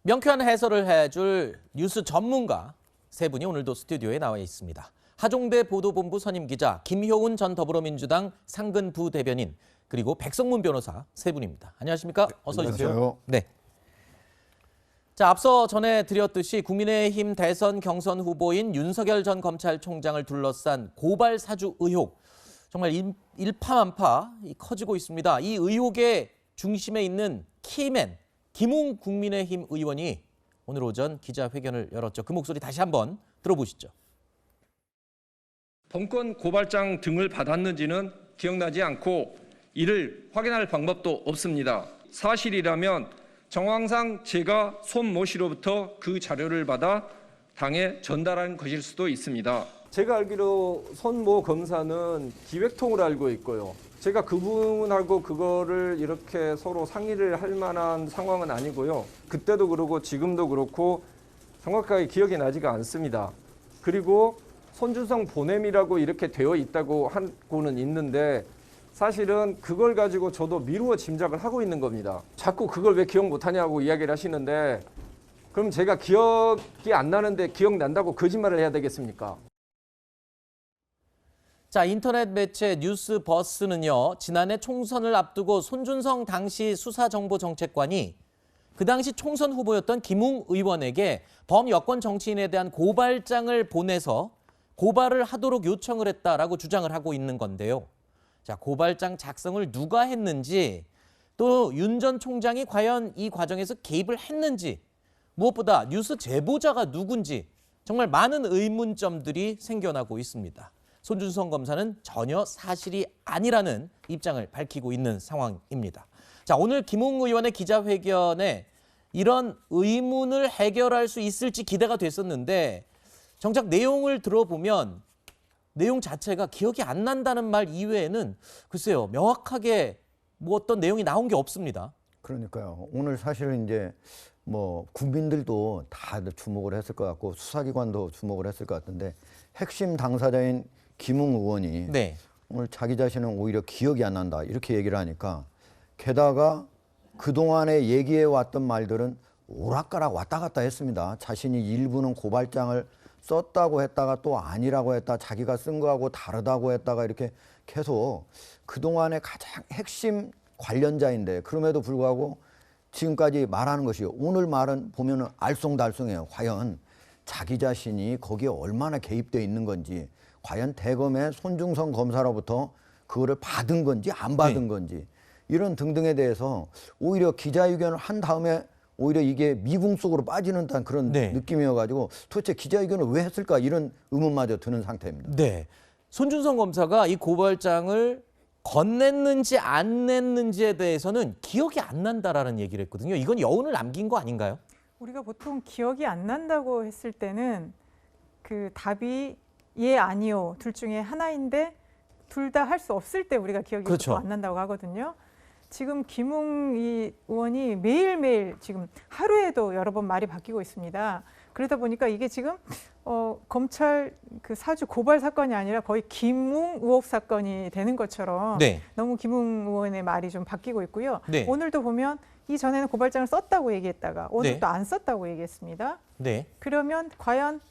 명쾌한 해설을 해줄 뉴스 전문가 세 분이 오늘도 스튜디오에 나와 있습니다. 하종배 보도본부 선임 기자, 김효은 전 더불어민주당 상근 부대변인, 그리고 백성문 변호사 세 분입니다. 안녕하십니까? 어서 오십시오. 네. 자, 앞서 전해드렸듯이 국민의힘 대선 경선 후보인 윤석열 전 검찰총장을 둘러싼 고발 사주 의혹, 정말 일파만파 커지고 있습니다. 이 의혹의 중심에 있는 키맨 김웅 국민의힘 의원이 오늘 오전 기자회견을 열었죠. 그 목소리 다시 한번 들어보시죠. 본건 고발장 등을 받았는지는 기억나지 않고 이를 확인할 방법도 없습니다. 사실이라면 정황상 제가 손모 씨로부터 그 자료를 받아 당에 전달한 것일 수도 있습니다. 제가 알기로 손모 검사는 기획통을 알고 있고요. 제가 그분하고 그거를 이렇게 서로 상의를 할 만한 상황은 아니고요. 그때도 그러고 지금도 그렇고 정확하게 기억이 나지가 않습니다. 그리고 손준성 보냄이라고 이렇게 되어 있다고 하고는 있는데 사실은 그걸 가지고 저도 미루어 짐작을 하고 있는 겁니다. 자꾸 그걸 왜 기억 못하냐고 이야기를 하시는데 그럼 제가 기억이 안 나는데 기억난다고 거짓말을 해야 되겠습니까? 자, 인터넷 매체 뉴스버스는요, 지난해 총선을 앞두고 손준성 당시 수사정보정책관이 그 당시 총선 후보였던 김웅 의원에게 범여권 정치인에 대한 고발장을 보내서 고발을 하도록 요청을 했다라고 주장을 하고 있는 건데요. 자, 고발장 작성을 누가 했는지, 또 윤 전 총장이 과연 이 과정에서 개입을 했는지, 무엇보다 뉴스 제보자가 누군지 정말 많은 의문점들이 생겨나고 있습니다. 손준성 검사는 전혀 사실이 아니라는 입장을 밝히고 있는 상황입니다. 자, 오늘 김웅 의원의 기자회견에 이런 의문을 해결할 수 있을지 기대가 됐었는데 정작 내용을 들어보면 내용 자체가 기억이 안 난다는 말 이외에는 글쎄요, 명확하게 뭐 어떤 내용이 나온 게 없습니다. 그러니까요. 오늘 사실은 이제 뭐 국민들도 다 주목을 했을 것 같고 수사기관도 주목을 했을 것 같은데 핵심 당사자인 김웅 의원이 네. 오늘 자기 자신은 오히려 기억이 안 난다 이렇게 얘기를 하니까, 게다가 그동안에 얘기해 왔던 말들은 오락가락 왔다 갔다 했습니다. 자신이 일부는 고발장을 썼다고 했다가 또 아니라고 했다, 자기가 쓴 거하고 다르다고 했다가 이렇게 계속 그동안에 가장 핵심 관련자인데 그럼에도 불구하고 지금까지 말하는 것이, 오늘 말은 보면은 알쏭달쏭해요. 과연 자기 자신이 거기에 얼마나 개입되어 있는 건지, 과연 대검의 손준성 검사로부터 그거를 받은 건지 안 받은 건지, 이런 등등에 대해서 오히려 기자회견을 한 다음에 오히려 이게 미궁 속으로 빠지는 듯한 그런 느낌이어가지고 도대체 기자회견을 왜 했을까, 이런 의문마저 드는 상태입니다. 네, 손준성 검사가 이 고발장을 건넸는지 안 냈는지에 대해서는 기억이 안 난다라는 얘기를 했거든요. 이건 여운을 남긴 거 아닌가요? 우리가 보통 기억이 안 난다고 했을 때는 그 답이 예, 아니요 둘 중에 하나인데 둘 다 할 수 없을 때 우리가 기억이 그렇죠. 안 난다고 하거든요. 지금 김웅 의원이 매일매일 지금 하루에도 여러 번 말이 바뀌고 있습니다. 그러다 보니까 이게 지금 검찰 그 사주 고발 사건이 아니라 거의 김웅 의혹 사건이 되는 것처럼 너무 김웅 의원의 말이 좀 바뀌고 있고요. 오늘도 보면 이전에는 고발장을 썼다고 얘기했다가 오늘 또 안 썼다고 얘기했습니다. 그러면 과연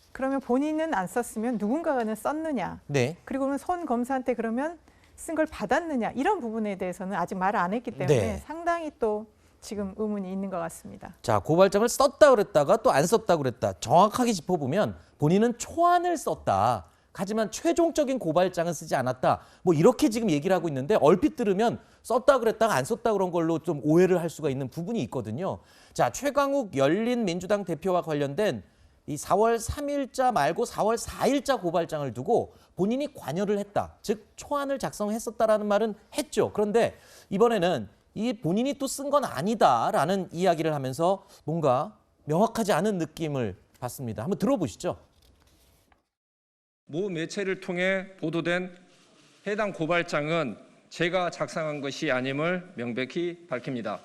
본인은 안 썼으면 누군가는 썼느냐? 그리고 손 검사한테 그러면 쓴 걸 받았느냐? 이런 부분에 대해서는 아직 말을 안 했기 때문에 상당히 또 지금 의문이 있는 것 같습니다. 자, 고발장을 썼다 그랬다가 또 안 썼다 그랬다. 정확하게 짚어보면 본인은 초안을 썼다. 하지만 최종적인 고발장은 쓰지 않았다. 뭐 이렇게 지금 얘기를 하고 있는데 얼핏 들으면 썼다 그랬다가 안 썼다 그런 걸로 좀 오해를 할 수가 있는 부분이 있거든요. 자, 최강욱 열린민주당 대표와 관련된 이 4월 3일자 말고 4월 4일자 고발장을 두고 본인이 관여를 했다. 즉 초안을 작성했었다라는 말은 했죠. 그런데 이번에는 이 본인이 또 쓴 건 아니다라는 이야기를 하면서 뭔가 명확하지 않은 느낌을 받습니다. 한번 들어보시죠. 모 매체를 통해 보도된 해당 고발장은 제가 작성한 것이 아님을 명백히 밝힙니다.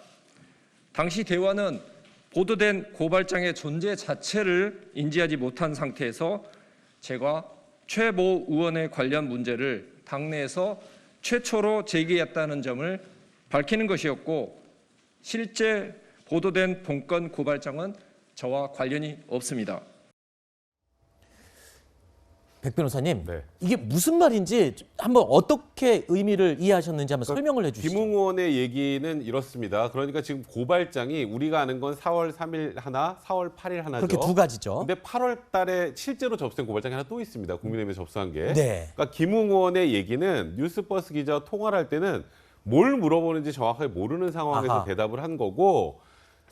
당시 대화는 보도된 고발장의 존재 자체를 인지하지 못한 상태에서 제가 최 모 의원의 관련 문제를 당내에서 최초로 제기했다는 점을 밝히는 것이었고, 실제 보도된 본건 고발장은 저와 관련이 없습니다. 백 변호사님, 네. 이게 무슨 말인지 한번 어떻게 의미를 이해하셨는지 한번 설명을 해주시죠. 김웅 의원의 얘기는 이렇습니다. 그러니까 지금 고발장이 우리가 아는 건 4월 3일 하나, 4월 8일 하나죠. 그렇게 두 가지죠. 근데 8월 달에 실제로 접수된 고발장이 하나 또 있습니다. 국민의힘에 접수한 게. 네. 그러니까 김웅 의원의 얘기는 뉴스버스 기자와 통화를 할 때는 뭘 물어보는지 정확하게 모르는 상황에서 아하. 대답을 한 거고,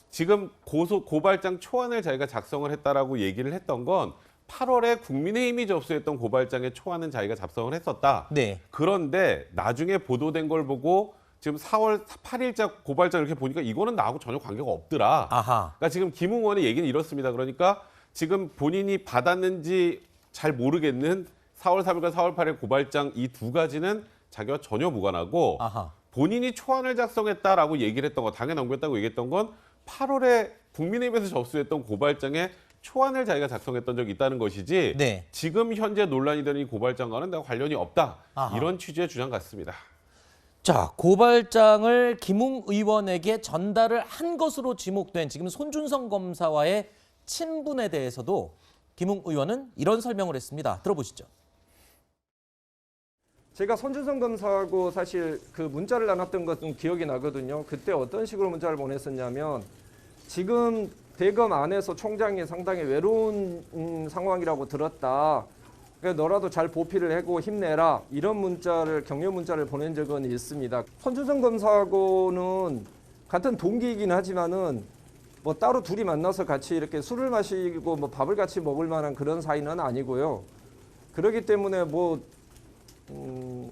지금 고발장 초안을 자기가 작성을 했다라고 얘기를 했던 건 8월에 국민의힘이 접수했던 고발장의 초안은 자기가 작성을 했었다. 네. 그런데 나중에 보도된 걸 보고 지금 4월 8일자 고발장 이렇게 보니까 이거는 나하고 전혀 관계가 없더라. 아하. 그러니까 지금 김웅 의원의 얘기는 이렇습니다. 그러니까 지금 본인이 받았는지 잘 모르겠는 4월 3일과 4월 8일 고발장 이 두 가지는 자기와 전혀 무관하고, 아하. 본인이 초안을 작성했다라고 얘기를 했던 거, 당에 넘겼다고 얘기했던 건 8월에 국민의힘에서 접수했던 고발장에 초안을 자기가 작성했던 적이 있다는 것이지, 네. 지금 현재 논란이 되는 이 고발장과는 내가 관련이 없다. 아하. 이런 취지의 주장 같습니다. 자, 고발장을 김웅 의원에게 전달을 한 것으로 지목된 지금 손준성 검사와의 친분에 대해서도 김웅 의원은 이런 설명을 했습니다. 들어보시죠. 제가 손준성 검사하고 사실 그 문자를 나눴던 것은 기억이 나거든요. 그때 어떤 식으로 문자를 보냈었냐면, 지금 대검 안에서 총장이 상당히 외로운 상황이라고 들었다. 그러니까 너라도 잘 보필을 하고 힘내라. 이런 문자를, 격려 문자를 보낸 적은 있습니다. 손준성 검사하고는 같은 동기이긴 하지만은 뭐 따로 둘이 만나서 같이 이렇게 술을 마시고 뭐 밥을 같이 먹을 만한 그런 사이는 아니고요. 그렇기 때문에 뭐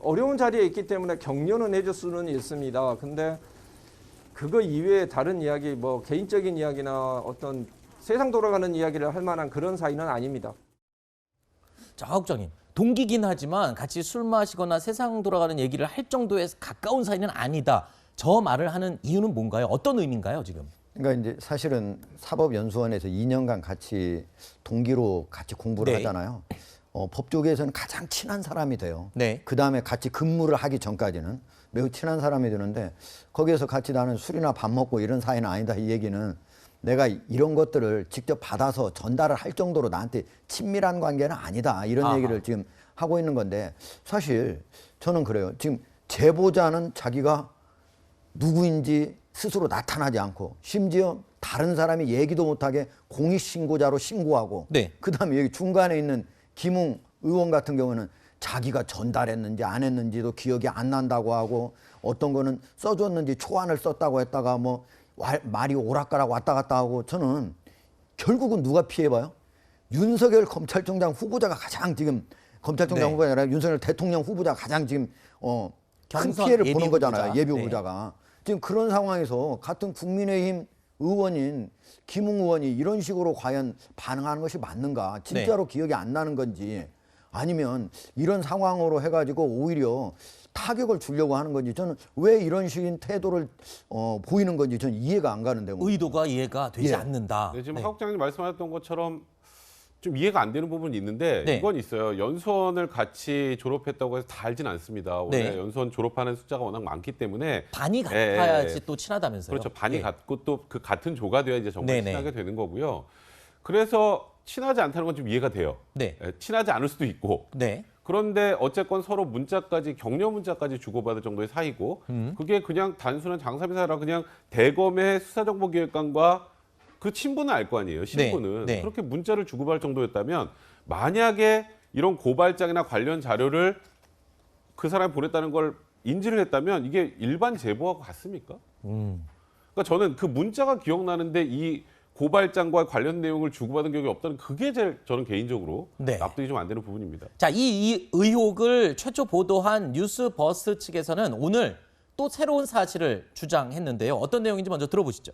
어려운 자리에 있기 때문에 격려는 해줄 수는 있습니다. 근데 그거 이외에 다른 이야기, 뭐 개인적인 이야기나 어떤 세상 돌아가는 이야기를 할 만한 그런 사이는 아닙니다. 자, 국장님. 동기긴 하지만 같이 술 마시거나 세상 돌아가는 얘기를 할 정도의 가까운 사이는 아니다. 저 말을 하는 이유는 뭔가요? 어떤 의미인가요, 지금? 그러니까 이제 사실은 사법연수원에서 2년간 같이 동기로 같이 공부를 네. 하잖아요. 법조계에서는 가장 친한 사람이 돼요. 네. 그 다음에 같이 근무를 하기 전까지는 매우 친한 사람이 되는데, 거기에서 같이 나는 술이나 밥 먹고 이런 사이는 아니다. 이 얘기는 내가 이런 것들을 직접 받아서 전달을 할 정도로 나한테 친밀한 관계는 아니다. 이런 아하. 얘기를 지금 하고 있는 건데, 사실 저는 그래요. 지금 제보자는 자기가 누구인지 스스로 나타나지 않고, 심지어 다른 사람이 얘기도 못하게 공익신고자로 신고하고, 네. 그다음에 여기 중간에 있는 김웅 의원 같은 경우는 자기가 전달했는지 안 했는지도 기억이 안 난다고 하고, 어떤 거는 써줬는지 초안을 썼다고 했다가 뭐 말이 오락가락 왔다 갔다 하고, 저는 결국은 누가 피해봐요? 윤석열 검찰총장 후보자가 가장 지금, 검찰총장 네. 후보자가 아니라 윤석열 대통령 후보자가 가장 지금 큰 경선 피해를 예비 보는 거잖아요. 후보자. 예비 네. 후보자가. 지금 그런 상황에서 같은 국민의힘 의원인 김웅 의원이 이런 식으로 과연 반응하는 것이 맞는가? 진짜로 기억이 안 나는 건지, 아니면 이런 상황으로 해가지고 오히려 타격을 주려고 하는 건지, 저는 왜 이런 식인 태도를 보이는 건지 저는 이해가 안 가는데. 의도가 이해가 되지 예. 않는다. 네, 지금 네. 하 국장님 말씀하셨던 것처럼 좀 이해가 안 되는 부분이 있는데, 네. 이건 있어요. 연수원을 같이 졸업했다고 해서 다 알진 않습니다. 원래 네. 연수원 졸업하는 숫자가 워낙 많기 때문에. 반이 예, 같아야지 예. 또 친하다면서요. 그렇죠. 반이 예. 같고 또 그 같은 조가 돼야 이제 정말 네네. 친하게 되는 거고요. 그래서 친하지 않다는 건 좀 이해가 돼요. 네. 예, 친하지 않을 수도 있고. 네. 그런데 어쨌건 서로 문자까지, 격려 문자까지 주고받을 정도의 사이고, 그게 그냥 단순한 장사비 사이라 그냥 대검의 수사정보기획관과 그 친분은 알 거 아니에요. 신분은. 네. 그렇게 문자를 주고받을 정도였다면, 만약에 이런 고발장이나 관련 자료를 그 사람이 보냈다는 걸 인지를 했다면 이게 일반 제보하고 같습니까? 그러니까 저는 그 문자가 기억나는데 이 고발장과 관련 내용을 주고받은 적이 없다는, 그게 제일 저는 개인적으로 네. 납득이 좀 안 되는 부분입니다. 자, 이 의혹을 최초 보도한 뉴스버스 측에서는 오늘 또 새로운 사실을 주장했는데요. 어떤 내용인지 먼저 들어보시죠.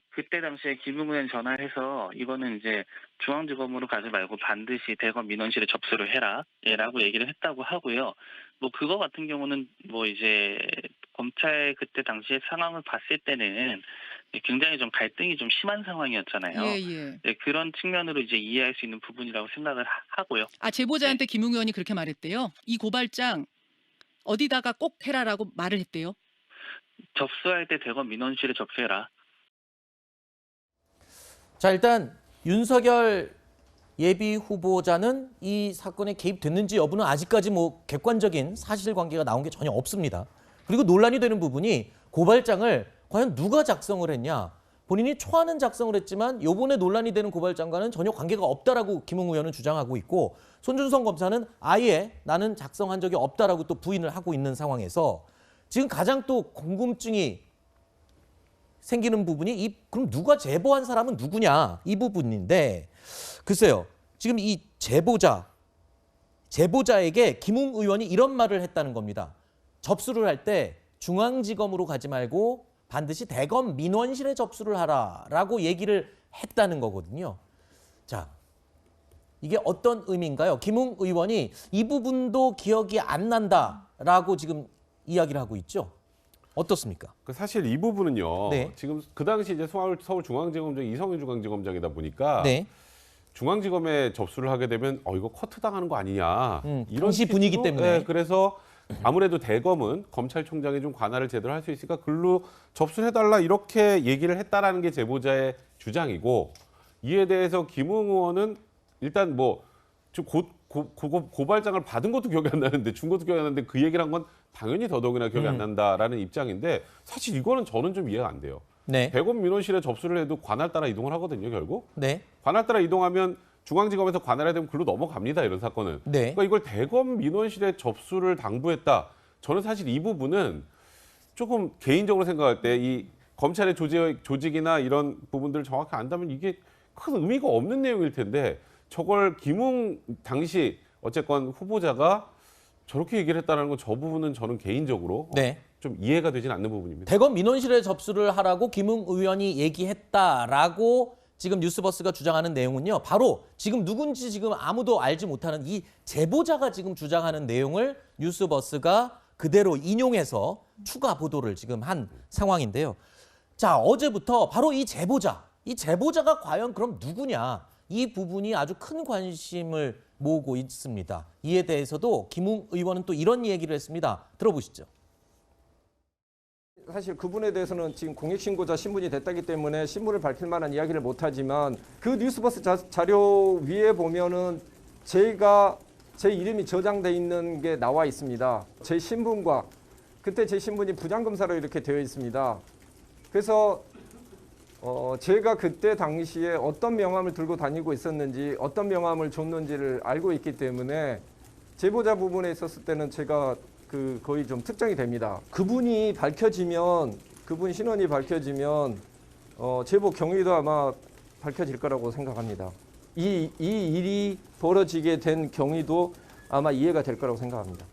그때 당시에 김웅 의원 전화해서 이거는 이제 중앙지검으로 가지 말고 반드시 대검 민원실에 접수를 해라라고 얘기를 했다고 하고요. 뭐 그거 같은 경우는 뭐 이제 검찰 그때 당시에 상황을 봤을 때는 굉장히 좀 갈등이 좀 심한 상황이었잖아요. 예. 네, 그런 측면으로 이제 이해할 수 있는 부분이라고 생각을 하고요. 아, 제보자한테 김웅 의원이 그렇게 말했대요. 이 고발장 어디다가 꼭 해라라고 말을 했대요. 접수할 때 대검 민원실에 접수해라. 자, 일단 윤석열 예비 후보자는 이 사건에 개입됐는지 여부는 아직까지 뭐 객관적인 사실관계가 나온 게 전혀 없습니다. 그리고 논란이 되는 부분이 고발장을 과연 누가 작성을 했냐. 본인이 초안은 작성을 했지만 요번에 논란이 되는 고발장과는 전혀 관계가 없다라고 김웅 의원은 주장하고 있고 손준성 검사는 아예 나는 작성한 적이 없다라고 또 부인을 하고 있는 상황에서 지금 가장 또 궁금증이 생기는 부분이 그럼 누가 제보한 사람은 누구냐 이 부분인데 글쎄요. 지금 이 제보자에게 김웅 의원이 이런 말을 했다는 겁니다. 접수를 할 때 중앙지검으로 가지 말고 반드시 대검 민원실에 접수를 하라라고 얘기를 했다는 거거든요. 자, 이게 어떤 의미인가요? 김웅 의원이 이 부분도 기억이 안 난다라고 지금 이야기를 하고 있죠. 어떻습니까? 사실 이 부분은요. 네. 지금 그 당시 이제 서울중앙지검장이 이성윤 중앙지검장이다 보니까 네. 중앙지검에 접수를 하게 되면 이거 커트 당하는 거 아니냐 이런 당시 분위기 식으로, 때문에. 네, 그래서 아무래도 대검은 검찰총장이 좀 관할을 제대로 할 수 있으니까 글로 접수해달라 이렇게 얘기를 했다라는 게 제보자의 주장이고 이에 대해서 김웅 의원은 일단 뭐 지금 고발장을 받은 것도 기억이 안 나는데 준 것도 기억이 안 나는데 그 얘기를 한 건 당연히 더더욱이나 기억이 안 난다라는 입장인데 사실 이거는 저는 좀 이해가 안 돼요. 네. 대검 민원실에 접수를 해도 관할 따라 이동을 하거든요, 결국. 네. 관할 따라 이동하면 중앙지검에서 관할해야 되면 글로 넘어갑니다, 이런 사건은. 네. 그러니까 이걸 대검 민원실에 접수를 당부했다. 저는 사실 이 부분은 조금 개인적으로 생각할 때 이 검찰의 조직이나 이런 부분들을 정확히 안다면 이게 큰 의미가 없는 내용일 텐데 저걸 김웅 당시 어쨌건 후보자가 저렇게 얘기를 했다는 건 저 부분은 저는 개인적으로 네. 좀 이해가 되진 않는 부분입니다. 대검 민원실에 접수를 하라고 김웅 의원이 얘기했다라고 지금 뉴스버스가 주장하는 내용은요. 바로 지금 누군지 지금 아무도 알지 못하는 이 제보자가 지금 주장하는 내용을 뉴스버스가 그대로 인용해서 추가 보도를 지금 한 상황인데요. 자, 어제부터 바로 이 제보자가 과연 그럼 누구냐? 이 부분이 아주 큰 관심을 모으고 있습니다. 이에 대해서도 김웅 의원은 또 이런 얘기를 했습니다. 들어보시죠. 사실 그분에 대해서는 지금 공익신고자 신분이 됐다기 때문에 신분을 밝힐 만한 이야기를 못하지만 그 뉴스버스 자료 위에 보면은 제 이름이 저장돼 있는 게 나와 있습니다. 제 신분과 그때 제 신분이 부장검사로 이렇게 되어 있습니다. 그래서 제가 그때 당시에 어떤 명함을 들고 다니고 있었는지 어떤 명함을 줬는지를 알고 있기 때문에 제보자 부분에 있었을 때는 제가 거의 좀 특정이 됩니다. 그분이 밝혀지면 그분 신원이 밝혀지면 제보 경위도 아마 밝혀질 거라고 생각합니다. 이 일이 벌어지게 된 경위도 아마 이해가 될 거라고 생각합니다.